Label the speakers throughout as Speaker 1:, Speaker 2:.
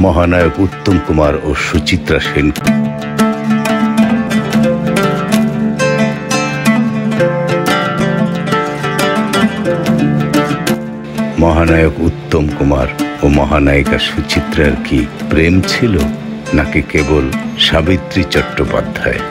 Speaker 1: মহানায়ক উত্তম কুমার ও সুচিত্রা সেন। মহানায়ক উত্তম কুমার ও মহানায়িকা সুচিত্রার কি প্রেম ছিল, নাকি কেবল সাবিত্রী চট্টোপাধ্যায়?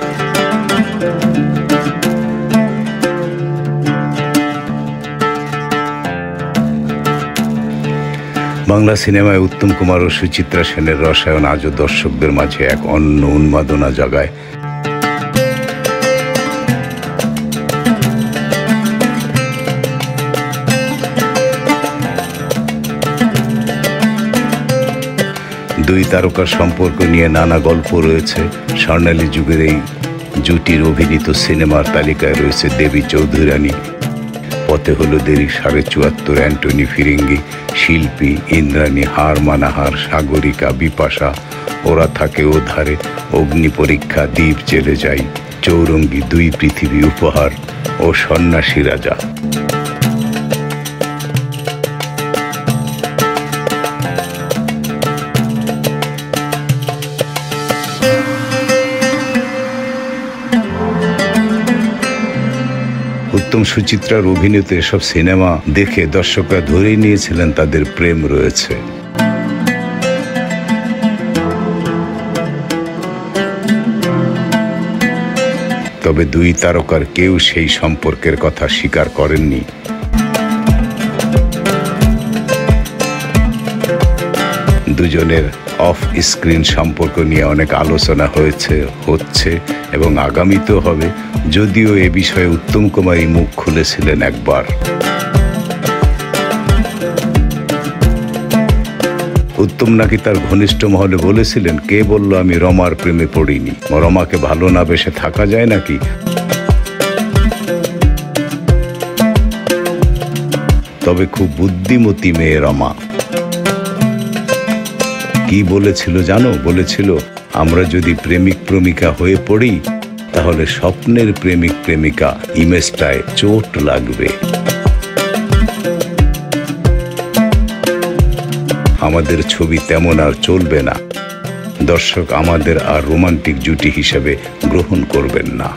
Speaker 1: বাংলা সিনেমায় উত্তম কুমার ও সুচিত্রা সেনের রসায়ন আজও দর্শকদের মাঝে এক অন্য উন্মাদনা জাগায়। দুই তারকার সম্পর্ক নিয়ে নানা গল্প রয়েছে। স্বর্ণালী যুগের এই জুটির অভিনীত সিনেমার তালিকায় রয়েছে দেবী চৌধুরানী, পথে হলো দেরি, ৭.৭৪, অ্যান্টনি ফিরিঙ্গি, শিল্পী, ইন্দ্রাণী, হার মানাহার, সাগরিকা, বিপাশা, ওরা থাকে ও ধারে, অগ্নি পরীক্ষা, দ্বীপ জেলে যাই, চৌরঙ্গী, দুই পৃথিবী, উপহার ও সন্ন্যাসী রাজা। উত্তম সুচিত্রার অভিনীত এসব সিনেমা দেখে দর্শকরা ধরেই নিয়েছিলেন তাদের প্রেম রয়েছে। তবে দুই তারকার কেউ সেই সম্পর্কের কথা স্বীকার করেননি। দুজনের অফ স্ক্রিন সম্পর্ক নিয়ে অনেক আলোচনা হয়েছে, হচ্ছে এবং আগামীতেও হবে, যদিও এ বিষয়ে উত্তম কুমারই মুখ খুলেছিলেন একবার। উত্তম নাকি তার ঘনিষ্ঠ মহলে বলেছিলেন, কে বলল আমি রমার প্রেমে পড়িনি, রমাকে ভালো না বেসে থাকা যায় নাকি? তবে খুব বুদ্ধিমতী মেয়ে রমা। কি বলেছিল জানো? বলেছিল, আমরা যদি প্রেমিক প্রেমিকা হয়ে পড়ি তাহলে স্বপ্নের প্রেমিক প্রেমিকা ইমেজটায় চোট লাগবে। আমাদের ছবি তেমন আর চলবে না, দর্শক আমাদের আর রোমান্টিক জুটি হিসেবে গ্রহণ করবেন না।